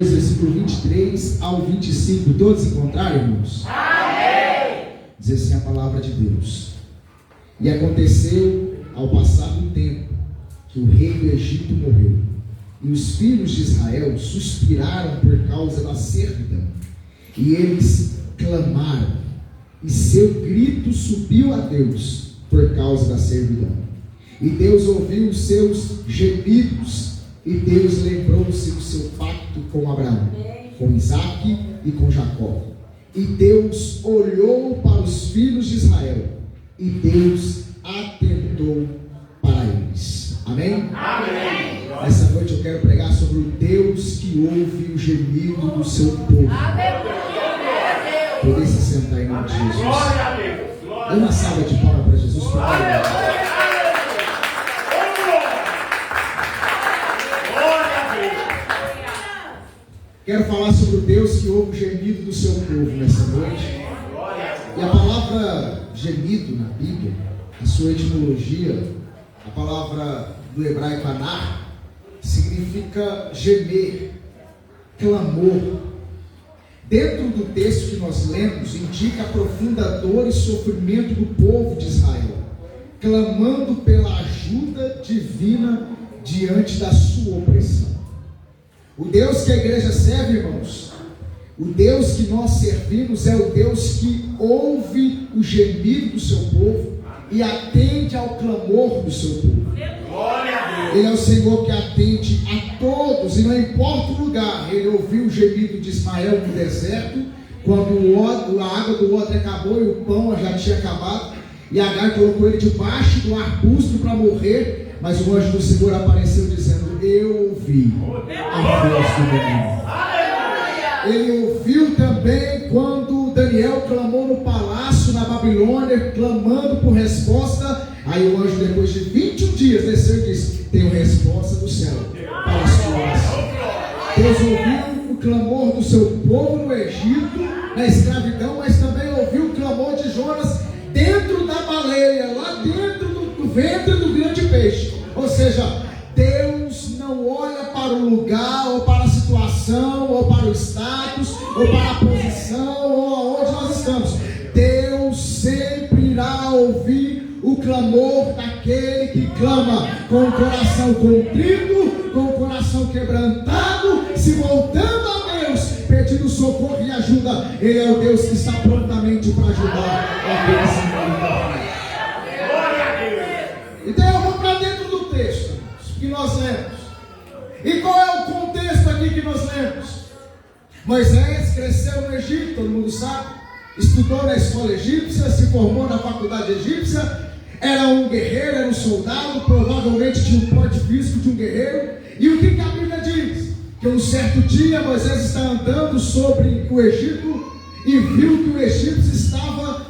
Versículo 23 ao 25, todos encontraram, irmãos? Amém! Diz assim a palavra de Deus: E aconteceu, ao passar do tempo, que o rei do Egito morreu, e os filhos de Israel suspiraram por causa da servidão, e eles clamaram, e seu grito subiu a Deus por causa da servidão. E Deus ouviu os seus gemidos, e Deus lembrou-se do seu pacto com Abraão, com Isaque e com Jacó. E Deus olhou para os filhos de Israel, e Deus atentou para eles. Amém? Amém! Essa noite eu quero pregar sobre o Deus que ouve o gemido do seu povo. Poder se sentar em nome de Jesus. Glória a Deus! Dê uma salva de palmas para Jesus, por favor. Quero falar sobre o Deus que ouve o gemido do seu povo nessa noite. E a palavra gemido na Bíblia, a sua etimologia, a palavra do hebraico anar, significa gemer, clamor. Dentro do texto que nós lemos, indica a profunda dor e sofrimento do povo de Israel, clamando pela ajuda divina diante da sua opressão. O Deus que a igreja serve, irmãos, o Deus que nós servimos é o Deus que ouve o gemido do seu povo e atende ao clamor do seu povo. Glória a Deus! Ele é o Senhor que atende a todos, e não importa o lugar. Ele ouviu o gemido de Ismael no deserto, quando a água do odre acabou e o pão já tinha acabado, e Agar colocou ele debaixo do arbusto para morrer, mas o anjo do Senhor apareceu dizendo: eu ouvi a voz do menino. Ele ouviu também quando Daniel clamou no palácio na Babilônia, clamando por resposta. Aí o anjo, depois de 21 dias, desceu e disse: tenho resposta do céu para a sua oração. Deus ouviu o clamor do seu povo no Egito, na escravidão, mas também ouviu o clamor de Jonas dentro da baleia, lá dentro do ventre do grande peixe. Ou seja, Deus não olha para o lugar, ou para a situação, ou para o status, ou para a posição, ou aonde nós estamos. Deus sempre irá ouvir o clamor daquele que clama com o coração contrito, com o coração quebrantado, se voltando a Deus, pedindo socorro e ajuda. Ele é o Deus que está prontamente para ajudar aqueles que não. Então eu vou para dentro do texto que nós lemos. E qual é o contexto aqui que nós lemos? Moisés cresceu no Egito, todo mundo sabe, estudou na escola egípcia, se formou na faculdade egípcia, era um guerreiro, era um soldado, provavelmente tinha um porte físico de um guerreiro. E o que a Bíblia diz? Que um certo dia Moisés está andando sobre o Egito e viu que o egípcio estava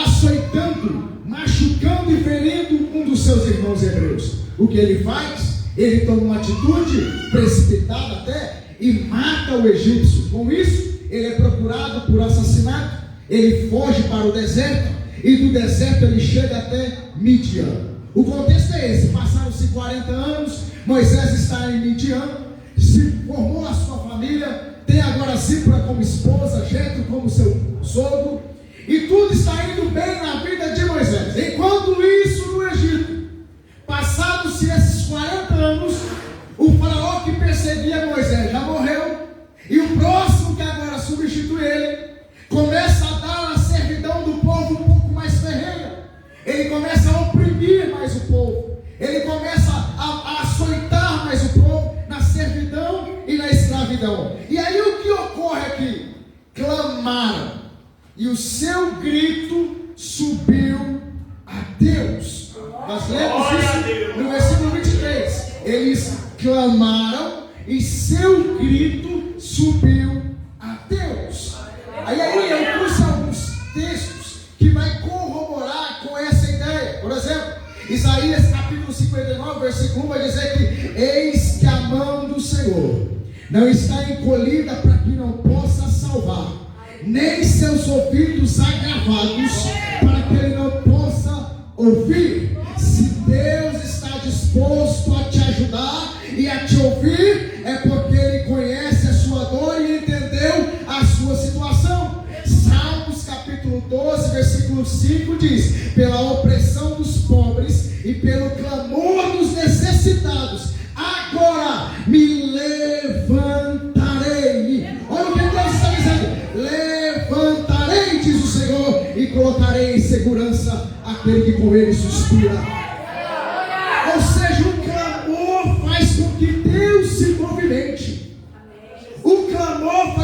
açoitando, machucando e ferindo um dos seus irmãos hebreus. O que ele faz? Ele toma uma atitude precipitada até e mata o egípcio. Com isso, ele é procurado por assassinato. Ele foge para o deserto e do deserto ele chega até Midian. O contexto é esse: passaram-se 40 anos, Moisés está em Midian, se formou a sua família, tem agora Zípora como esposa, Jetro como seu sogro, e tudo está indo bem na vida de Moisés. Enquanto isso, no Egito, passados-se esses 40 anos, o faraó que perseguia Moisés já morreu, e o próximo que agora substitui ele começa a dar a servidão do povo um pouco mais ferrenha. Ele começa a oprimir mais o povo, ele começa a açoitar mais o povo na servidão e na escravidão. E aí o que ocorre aqui? Clamaram, e o seu grito subiu a Deus. Nós lemos isso no versículo 23. Eles clamaram e seu grito subiu a Deus. Aí eu trouxe alguns textos que vai corroborar com essa ideia. Por exemplo, Isaías capítulo 59, versículo 1 vai dizer que eis que a mão do Senhor não está encolhida para que não possa salvar, nem seus ouvidos agravados para que ele não possa ouvir. Se Deus está disposto a te ajudar e a te ouvir, é porque ele conhece a pela opressão dos pobres e pelo clamor dos necessitados, agora me levantarei. Olha o que Deus está dizendo: levantarei, diz o Senhor, e colocarei em segurança aquele que com ele suspira. Ou seja, o clamor faz com que Deus se movimente. O clamor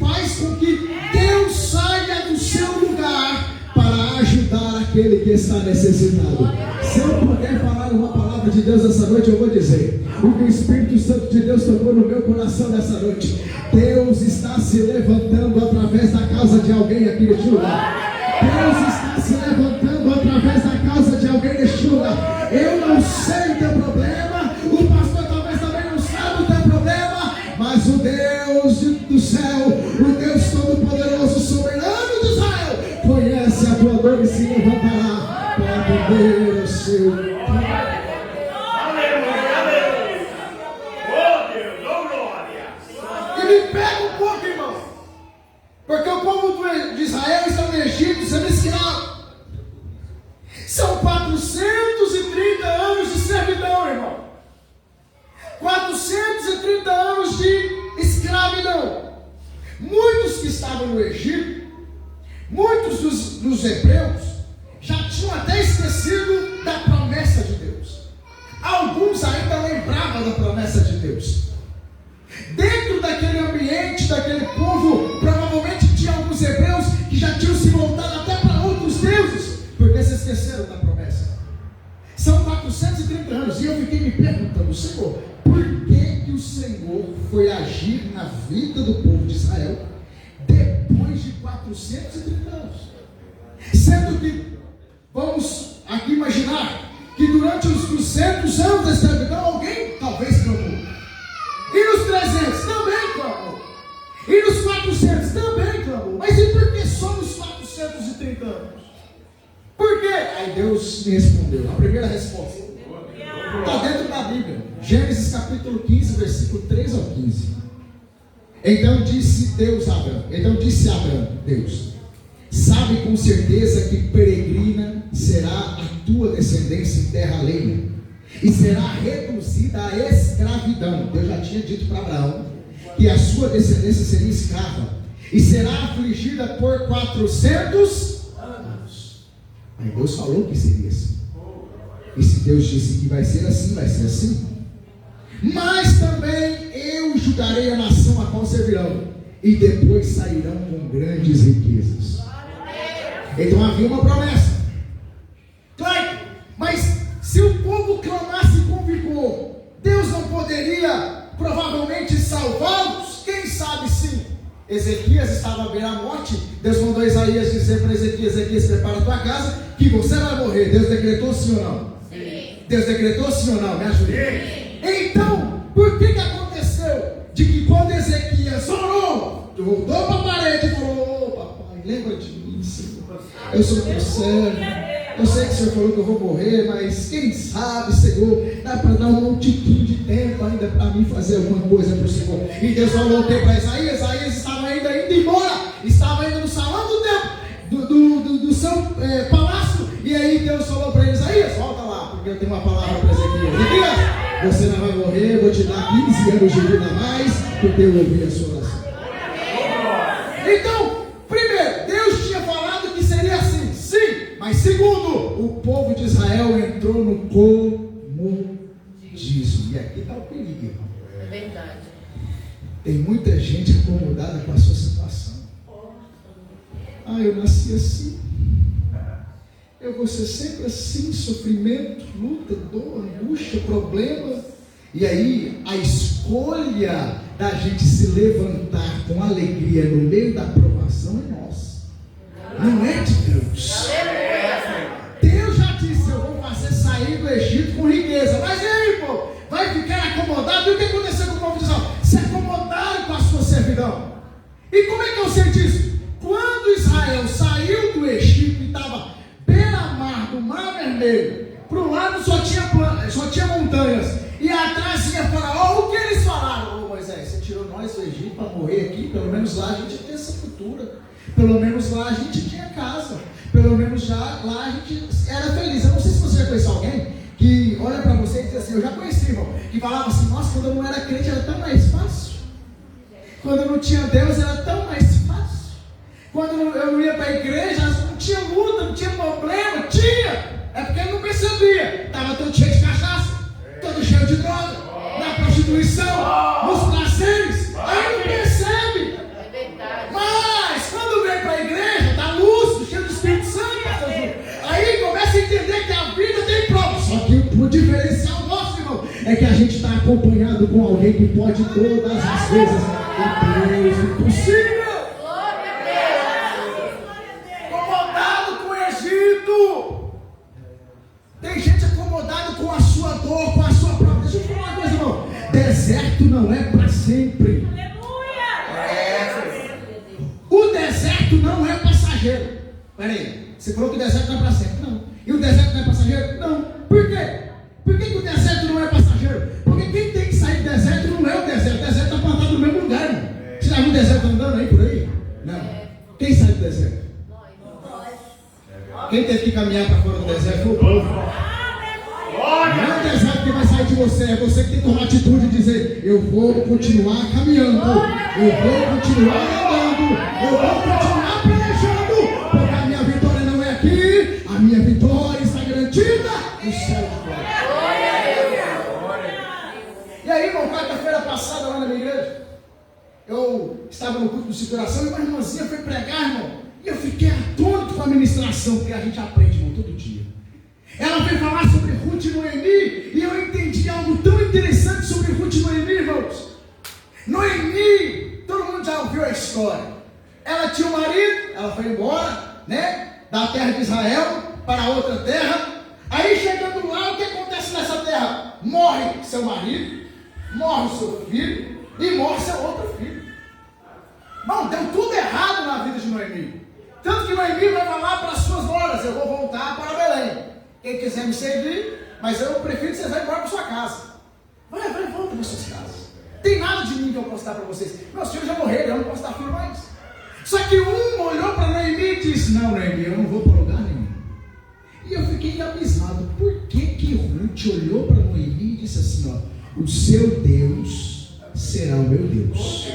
faz com que Deus saia do seu lugar para ajudar aquele que está necessitado. Se eu puder falar uma palavra de Deus essa noite, eu vou dizer o que o Espírito Santo de Deus tocou no meu coração nessa noite. Deus está se levantando através da causa de alguém aqui neste lugar. Deus está se levantando através da causa de alguém neste lugar. Eu não sei o teu problema, o pastor talvez também não saiba o teu problema, mas o Deus do céu, o Deus Todo-Poderoso, soberano de Israel, conhece a tua dor e se levantará para atender o seu clamor. Aleluia, aleluia. Oh Deus, oh glória. E me pega um pouco, irmão, porque o povo de Israel está no Egito sendo escravo. São 430 anos de servidão, irmão. 430 anos de escravidão. Muitos que estavam no Egito, muitos dos hebreus, já tinham até esquecido da promessa de Deus. Alguns ainda lembravam da promessa de Deus. Dentro daquele ambiente, daquele povo, provavelmente tinha alguns hebreus que já tinham se voltado até para outros deuses, porque se esqueceram da promessa. São 430 anos, e eu fiquei me perguntando: Senhor, por que o Senhor foi agir na vida do povo de Israel depois de 430 anos? Sendo que, vamos aqui imaginar, que durante os 200 anos da escravidão, alguém talvez clamou. E nos 300 também clamou. E nos 400 também clamou. Mas e por que só nos 430 anos? Por quê? Aí Deus me respondeu. A primeira resposta está dentro da Bíblia. Gênesis capítulo 15, versículo 3 ao 15. Então disse Abraão, Deus: sabe com certeza que peregrina será a tua descendência em terra alheia, e será reduzida à escravidão. Deus já tinha dito para Abraão que a sua descendência seria escrava, e será afligida por 400 anos. Aí Deus falou que seria assim. E se Deus disse que vai ser assim, vai ser assim. Mas também eu julgarei a nação a qual servirão, e depois sairão com grandes riquezas. Então havia uma promessa. Claro, mas se o povo clamasse com vigor, Deus não poderia provavelmente salvá-los? Quem sabe sim. Ezequias estava à beira da morte. Deus mandou Isaías dizer para Ezequias: Ezequias, prepara a tua casa, que você vai morrer. Deus decretou sim ou não? Sim. Deus decretou sim ou não? Me ajude. Então, por que aconteceu de que quando Ezequias orou, voltou para a parede e falou: ô papai, lembra de mim, Senhor, eu sou teu servo. Eu sei que o Senhor falou que eu vou morrer, mas quem sabe, Senhor, dá para dar um tiquinho de tempo ainda para mim fazer alguma coisa para o Senhor. E Deus falou para Isaías. Isaías estava ainda indo embora, estava ainda no salão do templo, do seu palácio. E aí Deus falou para Isaías: volta lá, porque eu tenho uma palavra para Ezequias. Ezequias, você não vai morrer, eu vou te dar 15 anos de vida a mais, porque eu ouvi a sua oração. Então, primeiro, Deus tinha falado que seria assim, sim. Mas segundo, o povo de Israel entrou no comodismo. E aqui está o perigo, irmão. É verdade. Tem muita gente acomodada com a sua situação. Ah, eu nasci assim. Eu vou ser sempre assim, sofrimento, luta, dor, angústia, problema. E aí, a escolha da gente se levantar com alegria no meio da provação é nossa. Não é de Deus. Deus já disse: eu vou fazer sair do Egito com riqueza. Mas e aí, pô? Vai ficar acomodado? E o que aconteceu com o povo de Israel? Se acomodaram com a sua servidão. E como é que eu sei disso? Quando Israel saiu do Egito e estava beira-mar do Mar Vermelho, para um lado só tinha montanhas, e atrás tinha Faraó, o que eles falaram? Ô Moisés, você tirou nós do Egito para morrer aqui, pelo menos lá a gente tem sepultura. Pelo menos lá a gente tinha casa. Pelo menos já lá a gente era feliz. Eu não sei se você já conhece alguém que olha para você e diz assim, eu já conheci, irmão, que falava assim, nossa, quando eu não era crente era tão mais fácil. Quando eu não tinha Deus era tão mais fácil. Quando eu não ia para a igreja, não tinha luta, não tinha problema. Tinha! É porque ele não percebia. Estava todo cheio de cachaça, todo cheio de droga, na prostituição, nos prazeres. Aí não percebe. Mas quando vem para a igreja, está lúcido, cheio do Espírito Santo, aí começa a entender que a vida tem prova. Só que o diferencial nosso, irmão, é que a gente está acompanhado com alguém que pode todas as coisas. Deus, impossível. Acomodado com o Egito. Tem gente acomodada com a sua dor, com a sua própria. Deixa eu te falar uma coisa, irmão. Deserto não é para sempre. O deserto não é passageiro. Peraí, você falou que o deserto não é para sempre. Não. E o deserto não é passageiro? Não. Por quê? Por que o deserto não é passageiro? Porque quem tem que sair do deserto não é o deserto. O deserto está plantado no mesmo lugar, irmão. Você já viu o deserto andando aí por aí? Não. Quem sai do deserto? Quem teve que caminhar para fora do deserto foi o povo. Não é o deserto que vai sair de você, é você que tem que tomar atitude e dizer, eu vou continuar caminhando, eu vou continuar andando, eu vou continuar planejando, porque a minha vitória não é aqui, a minha vitória está garantida no céu de glória. E aí, irmão, quarta-feira passada lá na minha igreja, eu estava no culto de seguração e uma irmãzinha foi pregar, irmão, e eu fiquei atônito com a ministração, porque a gente aprende, irmão, todo dia. Ela veio falar sobre Ruth e Noemi, e eu entendi algo tão interessante sobre Ruth e Noemi, irmãos. Noemi, todo mundo já ouviu a história. Ela tinha um marido, ela foi embora, né, da terra de Israel para outra terra. Aí chegando lá, o que acontece nessa terra? Morre seu marido, morre seu filho e morre seu outro filho. Bom, deu tudo errado na vida de Noemi. Tanto que Noemi vai falar para as suas noras, eu vou voltar para Belém. Quem quiser me servir, mas eu prefiro que vocês vão embora para sua casa. Vai, volta para suas casas. Tem nada de mim que eu posso dar para vocês. Meus filhos já morreram, eu não posso dar filho mais. Só que um olhou para Noemi e disse, não, Noemi, eu não vou para lugar nenhum. E eu fiquei abismado. Por que Ruth olhou para Noemi e disse assim, ó, o seu Deus será o meu Deus.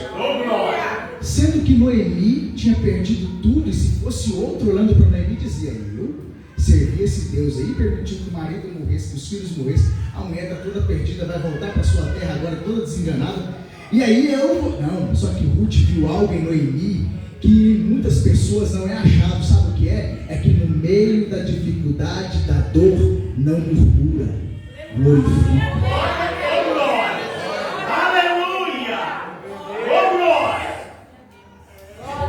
Sendo que Noemi tinha perdido tudo, e se fosse outro olhando para Noemi dizia, eu servir esse Deus aí, permitiu que o marido morresse, que os filhos morressem, a mulher está toda perdida, vai voltar para sua terra agora toda desenganada. E aí não, só que Ruth viu algo em Noemi que muitas pessoas não é achado. Sabe o que é? É que no meio da dificuldade, da dor, não murmura, glorifica.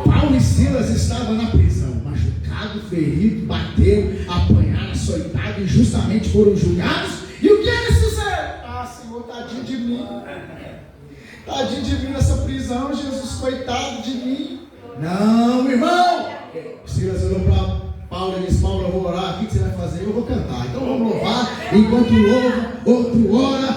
Paulo e Silas estavam na prisão, machucado, ferido, bateu, apanharam, açoitado, injustamente foram julgados. E o que eles fizeram? Ah, Senhor, tadinho de mim. Tadinho de mim nessa prisão, Jesus, coitado de mim. Não, irmão. Silas olhou para Paulo e disse, Paulo, eu vou orar, o que você vai fazer? Eu vou cantar. Então vamos louvar, enquanto louva, outro ora,